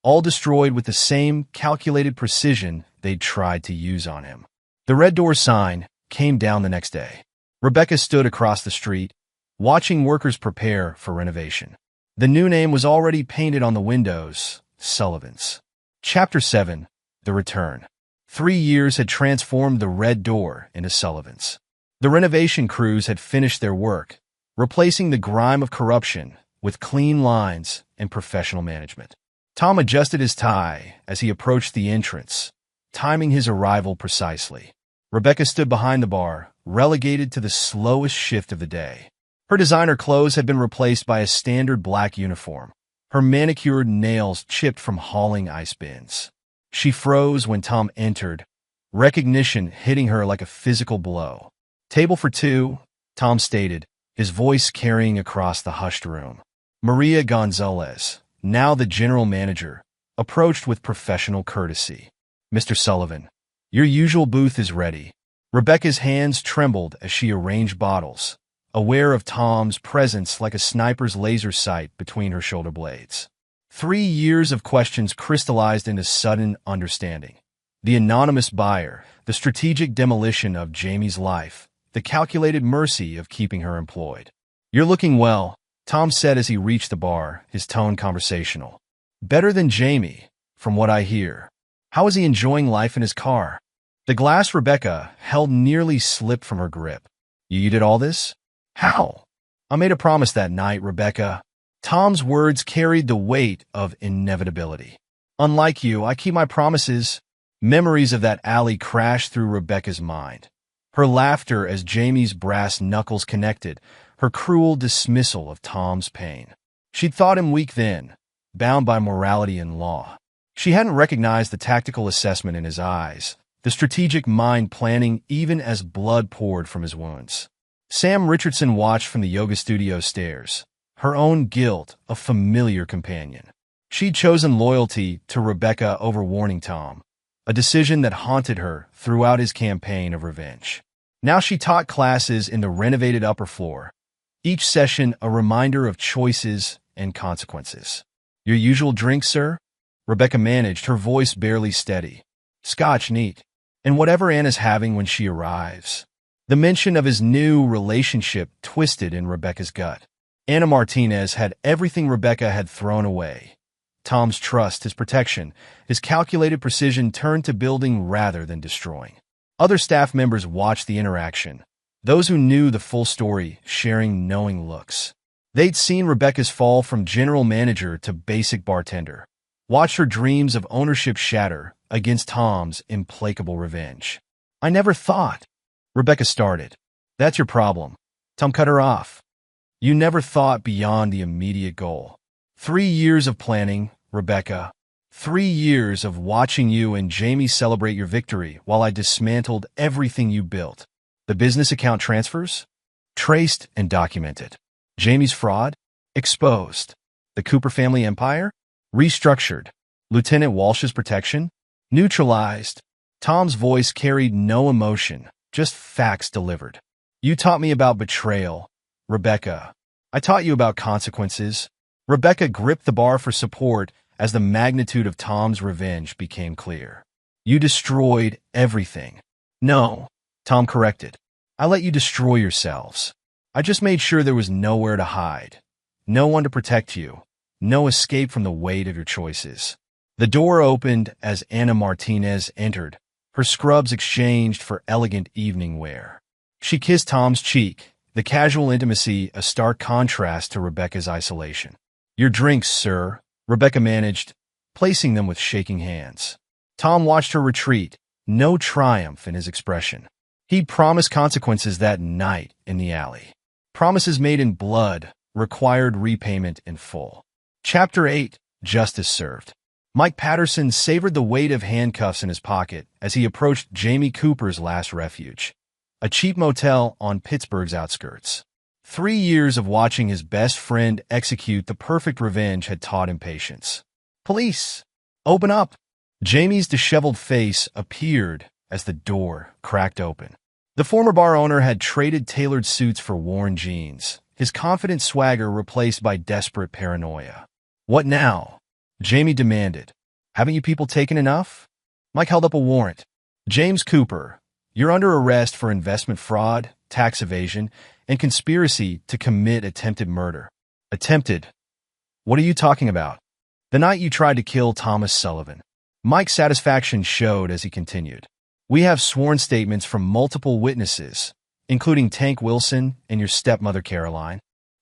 all destroyed with the same calculated precision they'd tried to use on him. The Red Door sign came down the next day. Rebecca stood across the street, watching workers prepare for renovation. The new name was already painted on the windows, Sullivan's. Chapter 7, The Return. 3 years had transformed the Red Door into Sullivan's. The renovation crews had finished their work, replacing the grime of corruption with clean lines and professional management. Tom adjusted his tie as he approached the entrance, timing his arrival precisely. Rebecca stood behind the bar, relegated to the slowest shift of the day. Her designer clothes had been replaced by a standard black uniform, her manicured nails chipped from hauling ice bins. She froze when Tom entered, recognition hitting her like a physical blow. "Table for two," Tom stated, his voice carrying across the hushed room. Maria Gonzalez, now the general manager, approached with professional courtesy. "Mr. Sullivan, your usual booth is ready." Rebecca's hands trembled as she arranged bottles, aware of Tom's presence like a sniper's laser sight between her shoulder blades. 3 years of questions crystallized into sudden understanding. The anonymous buyer, the strategic demolition of Jamie's life, the calculated mercy of keeping her employed. "You're looking well," Tom said as he reached the bar, his tone conversational. "Better than Jamie, from what I hear. How is he enjoying life in his car?" The glass Rebecca held nearly slipped from her grip. "You did all this? How?" "I made a promise that night, Rebecca." Tom's words carried the weight of inevitability. "Unlike you, I keep my promises." Memories of that alley crashed through Rebecca's mind. Her laughter as Jamie's brass knuckles connected, her cruel dismissal of Tom's pain. She'd thought him weak then, bound by morality and law. She hadn't recognized the tactical assessment in his eyes, the strategic mind planning even as blood poured from his wounds. Sam Richardson watched from the yoga studio stairs, her own guilt a familiar companion. She'd chosen loyalty to Rebecca over warning Tom, a decision that haunted her throughout his campaign of revenge. Now she taught classes in the renovated upper floor, each session a reminder of choices and consequences. "Your usual drink, sir?" Rebecca managed, her voice barely steady. "Scotch, neat. And whatever Anna's having when she arrives." The mention of his new relationship twisted in Rebecca's gut. Anna Martinez had everything Rebecca had thrown away. Tom's trust, his protection, his calculated precision turned to building rather than destroying. Other staff members watched the interaction, those who knew the full story sharing knowing looks. They'd seen Rebecca's fall from general manager to basic bartender, watched her dreams of ownership shatter against Tom's implacable revenge. "I never thought," Rebecca started. "That's your problem." Tom cut her off. "You never thought beyond the immediate goal. 3 years of planning, Rebecca. 3 years of watching you and Jamie celebrate your victory while I dismantled everything you built. The business account transfers? Traced and documented. Jamie's fraud? Exposed. The Cooper family empire? Restructured. Lieutenant Walsh's protection? Neutralized." Tom's voice carried no emotion, just facts delivered. "You taught me about betrayal, Rebecca. I taught you about consequences." Rebecca gripped the bar for support as the magnitude of Tom's revenge became clear. "You destroyed everything." "No," Tom corrected. "I let you destroy yourselves. I just made sure there was nowhere to hide, no one to protect you, no escape from the weight of your choices." The door opened as Anna Martinez entered, her scrubs exchanged for elegant evening wear. She kissed Tom's cheek, the casual intimacy a stark contrast to Rebecca's isolation. "Your drinks, sir," Rebecca managed, placing them with shaking hands. Tom watched her retreat, no triumph in his expression. He'd promised consequences that night in the alley. Promises made in blood required repayment in full. Chapter 8, Justice Served. Mike Patterson savored the weight of handcuffs in his pocket as he approached Jamie Cooper's last refuge, a cheap motel on Pittsburgh's outskirts. 3 years of watching his best friend execute the perfect revenge had taught him patience. "Police! Open up!" Jamie's disheveled face appeared as the door cracked open. The former bar owner had traded tailored suits for worn jeans, his confident swagger replaced by desperate paranoia. "What now?" Jamie demanded. "Haven't you people taken enough?" Mike held up a warrant. "James Cooper, you're under arrest for investment fraud, tax evasion, and conspiracy to commit attempted murder." "Attempted? What are you talking about?" "The night you tried to kill Thomas Sullivan." Mike's satisfaction showed as he continued. "We have sworn statements from multiple witnesses, including Tank Wilson and your stepmother Caroline."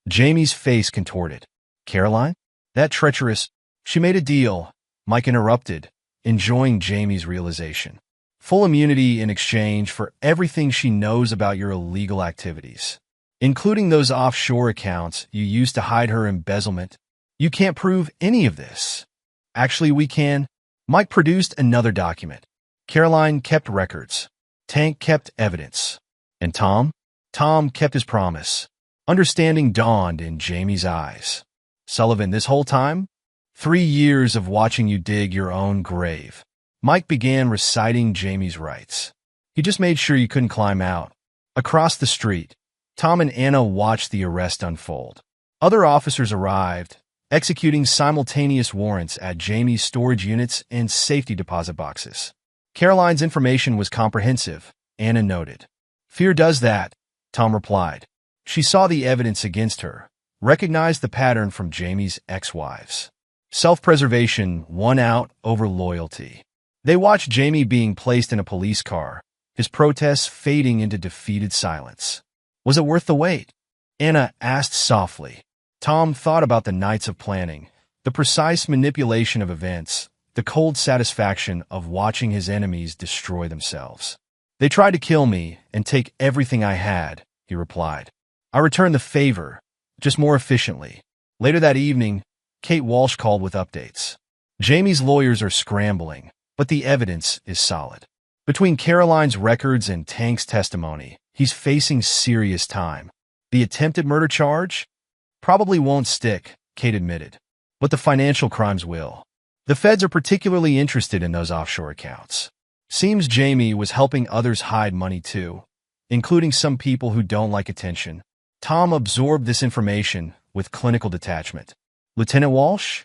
Jamie's face contorted. "Caroline? That treacherous—" "She made a deal," Mike interrupted, enjoying Jamie's realization. "Full immunity in exchange for everything she knows about your illegal activities, including those offshore accounts you used to hide her embezzlement. You can't prove any of this." "Actually, we can." Mike produced another document. Caroline kept records. Tank kept evidence. And Tom? Tom kept his promise. Understanding dawned in Jamie's eyes. "Sullivan, this whole time? 3 years of watching you dig your own grave." Mike began reciting Jamie's rights. "He just made sure you couldn't climb out." Across the street, Tom and Anna watched the arrest unfold. Other officers arrived, executing simultaneous warrants at Jamie's storage units and safety deposit boxes. Caroline's information was comprehensive, Anna noted. Fear does that, Tom replied. She saw the evidence against her, recognized the pattern from Jamie's ex-wives. Self-preservation won out over loyalty. They watched Jamie being placed in a police car, his protests fading into defeated silence. Was it worth the wait? Anna asked softly. Tom thought about the nights of planning, the precise manipulation of events, the cold satisfaction of watching his enemies destroy themselves. They tried to kill me and take everything I had, he replied. I returned the favor, just more efficiently. Later that evening, Kate Walsh called with updates. Jamie's lawyers are scrambling, but the evidence is solid. Between Caroline's records and Tank's testimony, he's facing serious time. The attempted murder charge? Probably won't stick, Kate admitted. But the financial crimes will. The feds are particularly interested in those offshore accounts. Seems Jamie was helping others hide money too, including some people who don't like attention. Tom absorbed this information with clinical detachment. Lieutenant Walsh?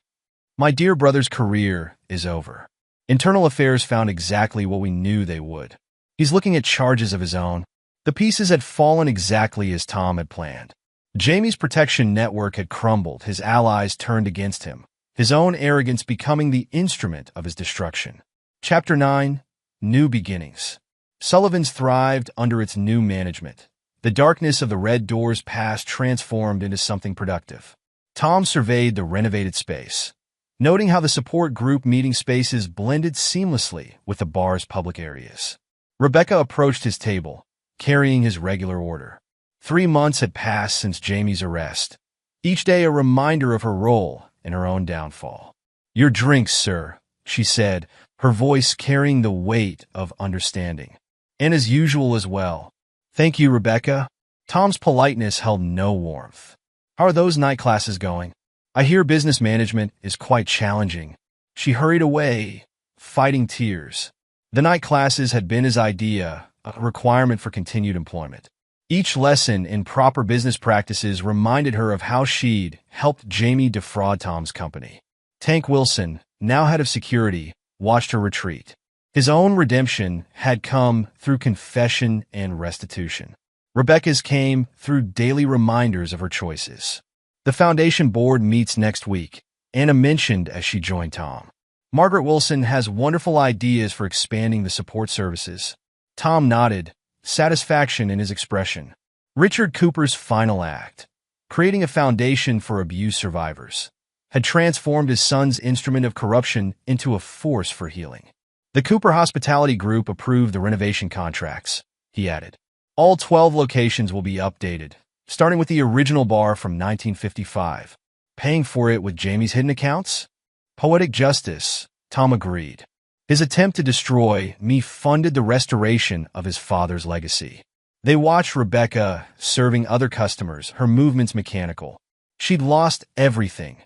My dear brother's career is over. Internal Affairs found exactly what we knew they would. He's looking at charges of his own. The pieces had fallen exactly as Tom had planned. Jamie's protection network had crumbled, his allies turned against him, his own arrogance becoming the instrument of his destruction. Chapter 9: New Beginnings. Sullivan's thrived under its new management. The darkness of the Red Doors past transformed into something productive. Tom surveyed the renovated space, noting how the support group meeting spaces blended seamlessly with the bar's public areas. Rebecca approached his table, carrying his regular order. 3 months had passed since Jamie's arrest, each day a reminder of her role in her own downfall. Your drinks, sir, she said, her voice carrying the weight of understanding. And as usual as well. Thank you, Rebecca. Tom's politeness held no warmth. How are those night classes going? I hear business management is quite challenging. She hurried away, fighting tears. The night classes had been his idea, a requirement for continued employment. Each lesson in proper business practices reminded her of how she'd helped Jamie defraud Tom's company. Tank Wilson, now head of security, watched her retreat. His own redemption had come through confession and restitution. Rebecca's came through daily reminders of her choices. The Foundation board meets next week, Anna mentioned as she joined Tom. Margaret Wilson has wonderful ideas for expanding the support services. Tom nodded, satisfaction in his expression. Richard Cooper's final act, creating a foundation for abuse survivors, had transformed his son's instrument of corruption into a force for healing. The Cooper Hospitality Group approved the renovation contracts, he added. All 12 locations will be updated, starting with the original bar from 1955. Paying for it with Jamie's hidden accounts? Poetic justice, Tom agreed. His attempt to destroy me funded the restoration of his father's legacy. They watched Rebecca serving other customers, her movements mechanical. She'd lost everything.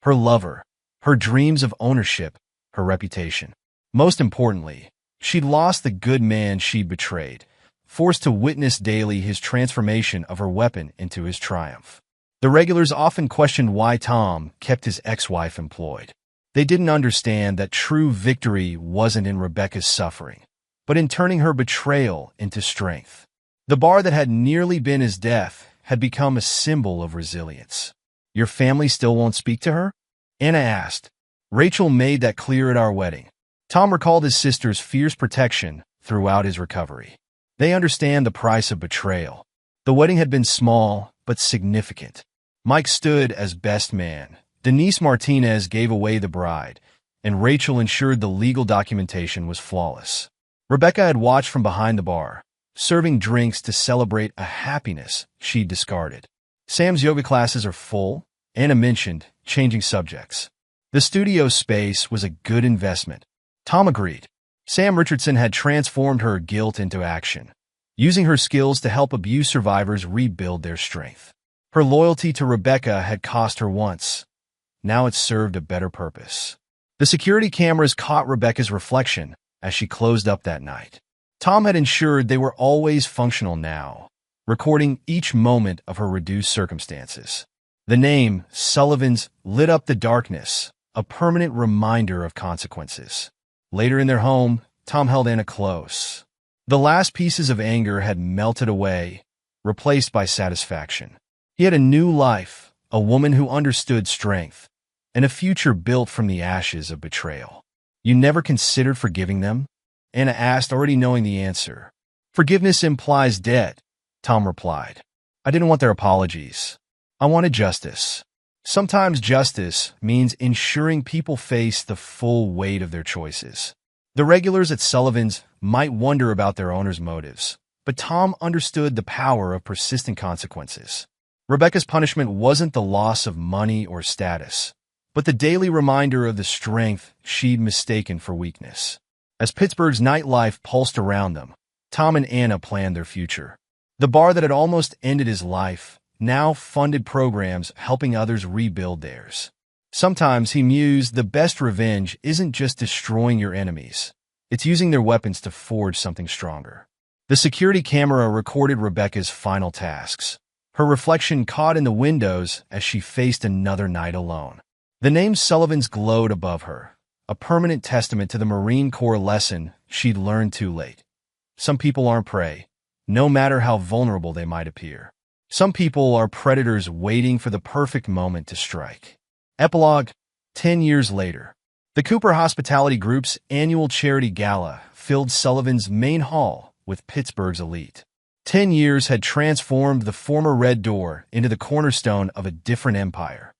Her lover, her dreams of ownership, her reputation. Most importantly, she'd lost the good man she'd betrayed, forced to witness daily his transformation of her weapon into his triumph. The regulars often questioned why Tom kept his ex-wife employed. They didn't understand that true victory wasn't in Rebecca's suffering, but in turning her betrayal into strength. The bar that had nearly been his death had become a symbol of resilience. Your family still won't speak to her? Anna asked. Rachel made that clear at our wedding. Tom recalled his sister's fierce protection throughout his recovery. They understand the price of betrayal. The wedding had been small, but significant. Mike stood as best man. Denise Martinez gave away the bride, and Rachel ensured the legal documentation was flawless. Rebecca had watched from behind the bar, serving drinks to celebrate a happiness she'd discarded. Sam's yoga classes are full, Anna mentioned, changing subjects. The studio space was a good investment. Tom agreed. Sam Richardson had transformed her guilt into action, using her skills to help abuse survivors rebuild their strength. Her loyalty to Rebecca had cost her once. Now it served a better purpose. The security cameras caught Rebecca's reflection as she closed up that night. Tom had ensured they were always functional now, recording each moment of her reduced circumstances. The name, Sullivan's, lit up the darkness, a permanent reminder of consequences. Later in their home, Tom held Anna close. The last pieces of anger had melted away, replaced by satisfaction. He had a new life, a woman who understood strength, and a future built from the ashes of betrayal. You never considered forgiving them? Anna asked, already knowing the answer. Forgiveness implies debt, Tom replied. I didn't want their apologies. I wanted justice. Sometimes justice means ensuring people face the full weight of their choices. The regulars at Sullivan's might wonder about their owner's motives, but Tom understood the power of persistent consequences. Rebecca's punishment wasn't the loss of money or status, but the daily reminder of the strength she'd mistaken for weakness. As Pittsburgh's nightlife pulsed around them, Tom and Anna planned their future. The bar that had almost ended his life now funded programs helping others rebuild theirs. Sometimes, he mused, the best revenge isn't just destroying your enemies. It's using their weapons to forge something stronger. The security camera recorded Rebecca's final tasks, her reflection caught in the windows as she faced another night alone. The name Sullivan's glowed above her, a permanent testament to the Marine Corps lesson she'd learned too late. Some people aren't prey, no matter how vulnerable they might appear. Some people are predators waiting for the perfect moment to strike. Epilogue, 10 years later. The Cooper Hospitality Group's annual charity gala filled Sullivan's main hall with Pittsburgh's elite. 10 years had transformed the former Red Door into the cornerstone of a different empire,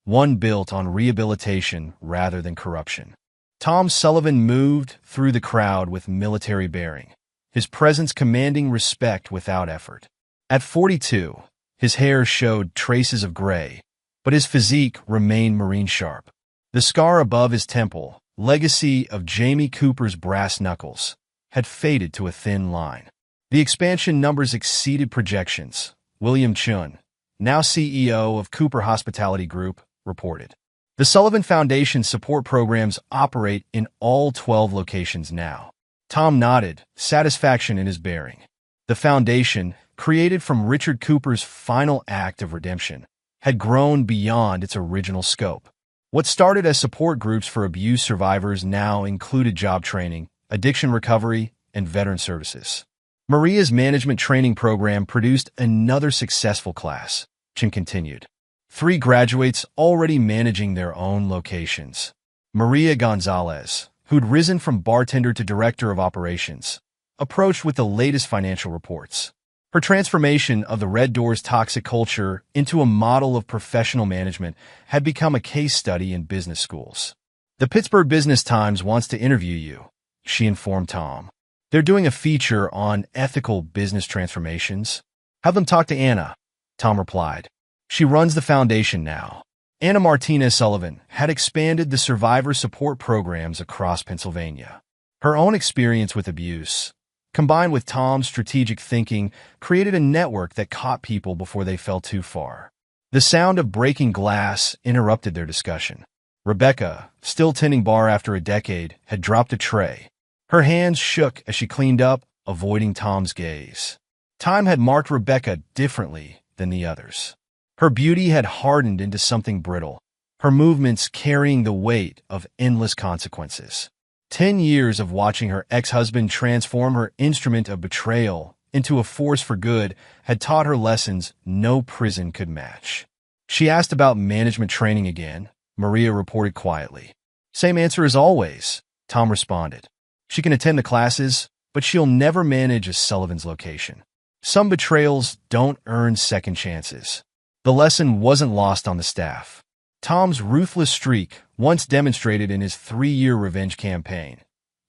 one built on rehabilitation rather than corruption. Tom Sullivan moved through the crowd with military bearing, his presence commanding respect without effort. At 42, his hair showed traces of gray, but his physique remained Marine sharp. The scar above his temple, legacy of Jamie Cooper's brass knuckles, had faded to a thin line. The expansion numbers exceeded projections, William Chun, now CEO of Cooper Hospitality Group, reported. The Sullivan Foundation support programs operate in all 12 locations now. Tom nodded, satisfaction in his bearing. The foundation, created from Richard Cooper's final act of redemption, had grown beyond its original scope. What started as support groups for abuse survivors now included job training, addiction recovery, and veteran services. Maria's management training program produced another successful class, Chin continued. 3 graduates already managing their own locations. Maria Gonzalez, who'd risen from bartender to director of operations, approached with the latest financial reports. Her transformation of the Red Door's toxic culture into a model of professional management had become a case study in business schools. The Pittsburgh Business Times wants to interview you, she informed Tom. They're doing a feature on ethical business transformations. Have them talk to Anna, Tom replied. She runs the foundation now. Anna Martinez Sullivan had expanded the survivor support programs across Pennsylvania. Her own experience with abuse, combined with Tom's strategic thinking, created a network that caught people before they fell too far. The sound of breaking glass interrupted their discussion. Rebecca, still tending bar after a decade, had dropped a tray. Her hands shook as she cleaned up, avoiding Tom's gaze. Time had marked Rebecca differently than the others. Her beauty had hardened into something brittle, her movements carrying the weight of endless consequences. 10 years of watching her ex-husband transform her instrument of betrayal into a force for good had taught her lessons no prison could match. She asked about management training again, Maria reported quietly. Same answer as always, Tom responded. She can attend the classes, but she'll never manage a Sullivan's location. Some betrayals don't earn second chances. The lesson wasn't lost on the staff. Tom's ruthless streak, once demonstrated in his 3-year revenge campaign,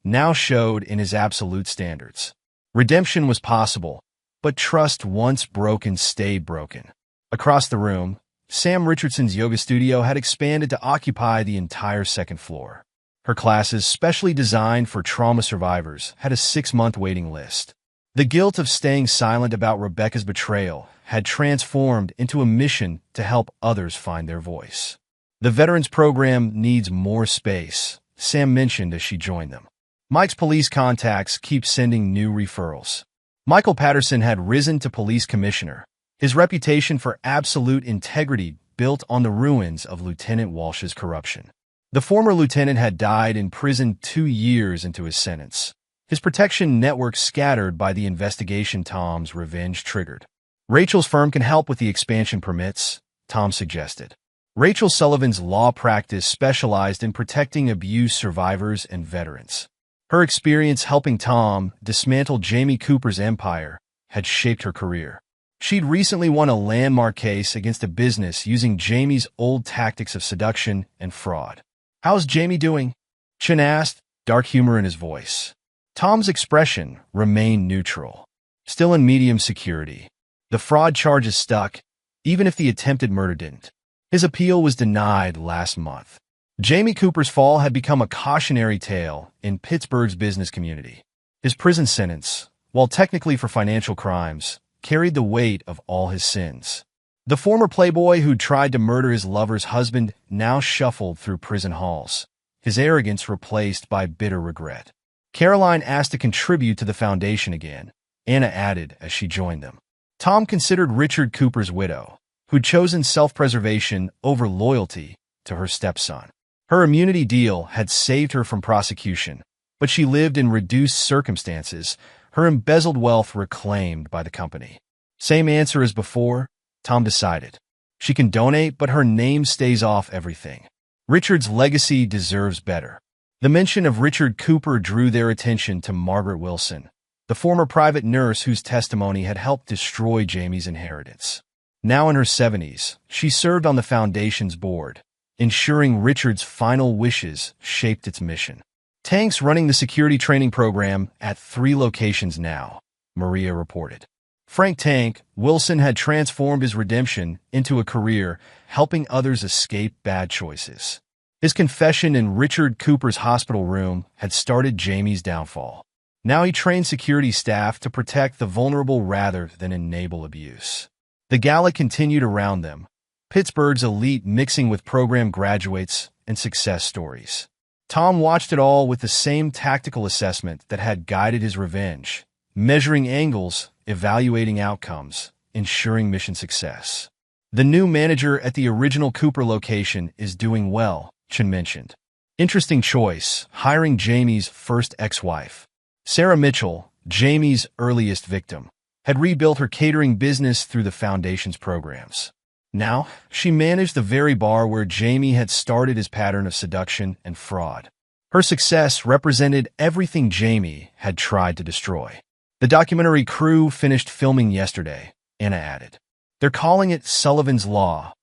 now showed in his absolute standards. Redemption was possible, but trust once broken stayed broken. Across the room, Sam Richardson's yoga studio had expanded to occupy the entire second floor. Her classes, specially designed for trauma survivors, had a 6-month waiting list. The guilt of staying silent about Rebecca's betrayal had transformed into a mission to help others find their voice. The Veterans Program needs more space, Sam mentioned as she joined them. Mike's police contacts keep sending new referrals. Michael Patterson had risen to police commissioner, his reputation for absolute integrity built on the ruins of Lieutenant Walsh's corruption. The former lieutenant had died in prison 2 years into his sentence, his protection network scattered by the investigation Tom's revenge triggered. Rachel's firm can help with the expansion permits, Tom suggested. Rachel Sullivan's law practice specialized in protecting abuse survivors and veterans. Her experience helping Tom dismantle Jamie Cooper's empire had shaped her career. She'd recently won a landmark case against a business using Jamie's old tactics of seduction and fraud. "How's Jamie doing?" Chen asked, dark humor in his voice. Tom's expression remained neutral. "Still in medium security. The fraud charges stuck, even if the attempted murder didn't." His appeal was denied last month. Jamie Cooper's fall had become a cautionary tale in Pittsburgh's business community. His prison sentence, while technically for financial crimes, carried the weight of all his sins. The former playboy who'd tried to murder his lover's husband now shuffled through prison halls, his arrogance replaced by bitter regret. Caroline asked to contribute to the foundation again, Anna added as she joined them. Tom considered Richard Cooper's widow, who'd chosen self-preservation over loyalty to her stepson. Her immunity deal had saved her from prosecution, but she lived in reduced circumstances, her embezzled wealth reclaimed by the company. Same answer as before, Tom decided. She can donate, but her name stays off everything. Richard's legacy deserves better. The mention of Richard Cooper drew their attention to Margaret Wilson, the former private nurse whose testimony had helped destroy Jamie's inheritance. Now in her 70s, she served on the foundation's board, ensuring Richard's final wishes shaped its mission. "Tank's running the security training program at 3 locations now," Maria reported. Frank Tank Wilson had transformed his redemption into a career helping others escape bad choices. His confession in Richard Cooper's hospital room had started Jamie's downfall. Now he trained security staff to protect the vulnerable rather than enable abuse. The gala continued around them, Pittsburgh's elite mixing with program graduates and success stories. Tom watched it all with the same tactical assessment that had guided his revenge, measuring angles, evaluating outcomes, ensuring mission success. "The new manager at the original Cooper location is doing well," Chen mentioned. "Interesting choice, hiring Jamie's first ex-wife." Sarah Mitchell, Jamie's earliest victim, had rebuilt her catering business through the foundation's programs. Now, she managed the very bar where Jamie had started his pattern of seduction and fraud. Her success represented everything Jamie had tried to destroy. The documentary crew finished filming yesterday, Anna added. "They're calling it Sullivan's Law,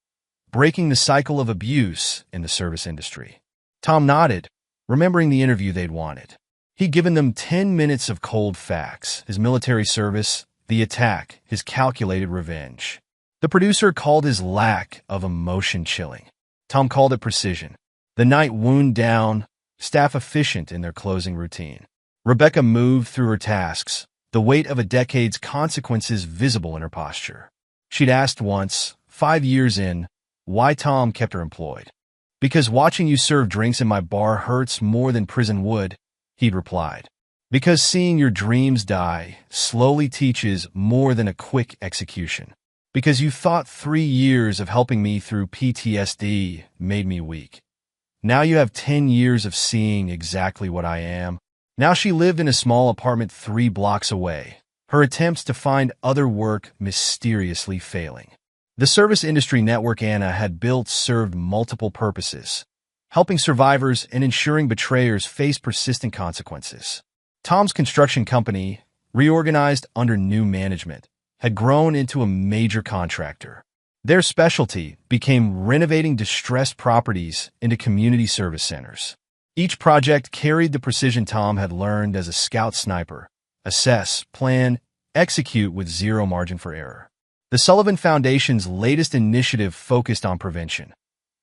breaking the cycle of abuse in the service industry." Tom nodded, remembering the interview they'd wanted. He'd given them 10 minutes of cold facts, his military service, the attack, his calculated revenge. The producer called his lack of emotion chilling. Tom called it precision. The night wound down, staff efficient in their closing routine. Rebecca moved through her tasks, the weight of a decade's consequences visible in her posture. She'd asked once, 5 years in, why Tom kept her employed. "Because watching you serve drinks in my bar hurts more than prison would," he'd replied. "Because seeing your dreams die slowly teaches more than a quick execution. Because you thought 3 years of helping me through PTSD made me weak. Now you have 10 years of seeing exactly what I am." Now she lived in a small apartment 3 blocks away, her attempts to find other work mysteriously failing. The service industry network Anna had built served multiple purposes, helping survivors and ensuring betrayers face persistent consequences. Tom's construction company, reorganized under new management, had grown into a major contractor. Their specialty became renovating distressed properties into community service centers. Each project carried the precision Tom had learned as a scout sniper: assess, plan, execute with zero margin for error. The Sullivan Foundation's latest initiative focused on prevention,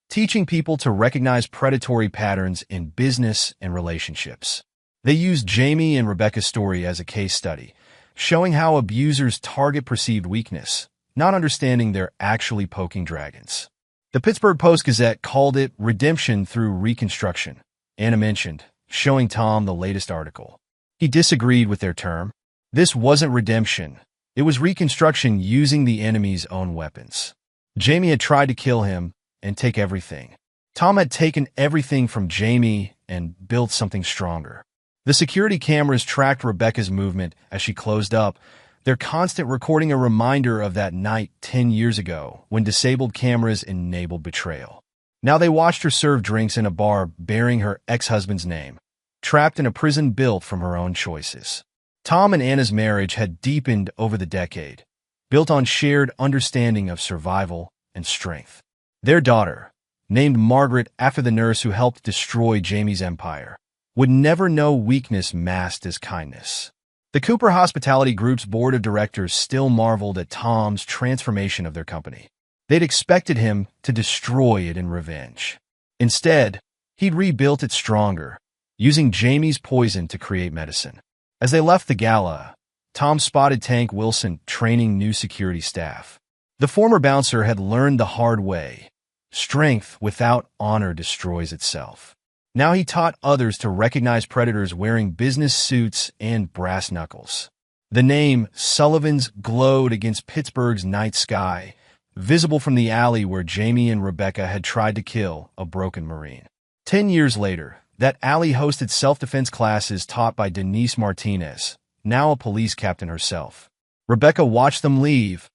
teaching people to recognize predatory patterns in business and relationships. They used Jamie and Rebecca's story as a case study, showing how abusers target perceived weakness, not understanding they're actually poking dragons. The Pittsburgh Post-Gazette called it redemption through reconstruction, Anna mentioned, showing Tom the latest article. He disagreed with their term. This wasn't redemption. It was reconstruction using the enemy's own weapons. Jamie had tried to kill him and take everything. Tom had taken everything from Jamie and built something stronger. The security cameras tracked Rebecca's movement as she closed up, their constant recording a reminder of that night 10 years ago when disabled cameras enabled betrayal. Now they watched her serve drinks in a bar bearing her ex-husband's name, trapped in a prison built from her own choices. Tom and Anna's marriage had deepened over the decade, built on shared understanding of survival and strength. Their daughter, named Margaret after the nurse who helped destroy Jamie's empire, would never know weakness masked as kindness. The Cooper Hospitality Group's board of directors still marveled at Tom's transformation of their company. They'd expected him to destroy it in revenge. Instead, he'd rebuilt it stronger, using Jamie's poison to create medicine. As they left the gala, Tom spotted Tank Wilson training new security staff. The former bouncer had learned the hard way. Strength without honor destroys itself. Now he taught others to recognize predators wearing business suits and brass knuckles. The name Sullivan's glowed against Pittsburgh's night sky, visible from the alley where Jamie and Rebecca had tried to kill a broken Marine. 10 years later, that alley hosted self-defense classes taught by Denise Martinez, now a police captain herself. Rebecca watched them leave,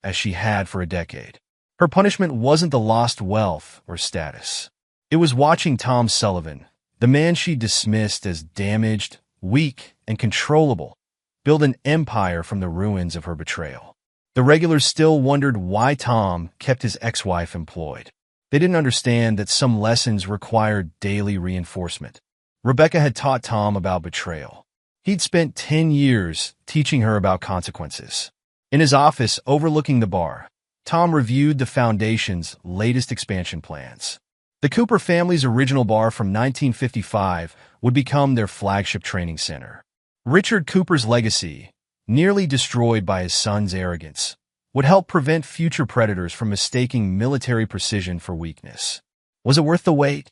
as she had for a decade. Her punishment wasn't the lost wealth or status. It was watching Tom Sullivan, the man she dismissed as damaged, weak, and controllable, build an empire from the ruins of her betrayal. The regulars still wondered why Tom kept his ex-wife employed. They didn't understand that some lessons required daily reinforcement. Rebecca had taught Tom about betrayal. He'd spent 10 years teaching her about consequences. In his office overlooking the bar, Tom reviewed the Foundation's latest expansion plans. The Cooper family's original bar from 1955 would become their flagship training center. Richard Cooper's legacy, nearly destroyed by his son's arrogance, would help prevent future predators from mistaking military precision for weakness. Was it worth the wait?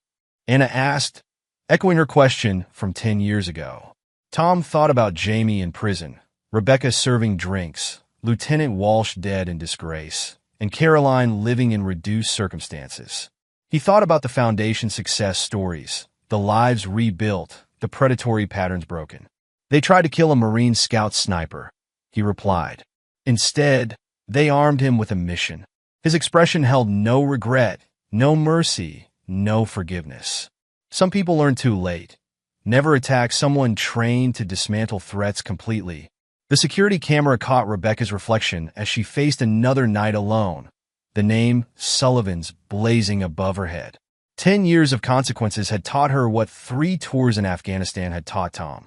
Anna asked, echoing her question from 10 years ago. Tom thought about Jamie in prison, Rebecca serving drinks, Lieutenant Walsh dead in disgrace, and Caroline living in reduced circumstances. He thought about the Foundation's success stories, the lives rebuilt, the predatory patterns broken. They tried to kill a Marine Scout sniper, he replied. Instead, they armed him with a mission. His expression held no regret, no mercy, no forgiveness. Some people learn too late. Never attack someone trained to dismantle threats completely. The security camera caught Rebecca's reflection as she faced another night alone, the name Sullivan's blazing above her head. 10 years of consequences had taught her what 3 tours in Afghanistan had taught Tom.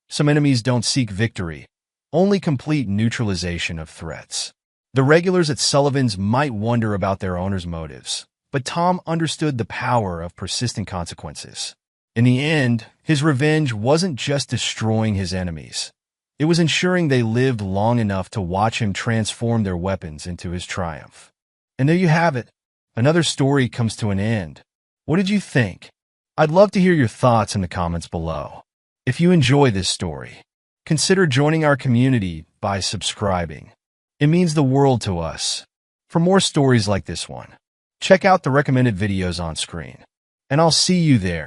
Some enemies don't seek victory, only complete neutralization of threats. The regulars at Sullivan's might wonder about their owner's motives, but Tom understood the power of persistent consequences. In the end, his revenge wasn't just destroying his enemies. It was ensuring they lived long enough to watch him transform their weapons into his triumph. And there you have it. Another story comes to an end. What did you think? I'd love to hear your thoughts in the comments below. If you enjoy this story, consider joining our community by subscribing. It means the world to us. For more stories like this one, check out the recommended videos on screen. And I'll see you there.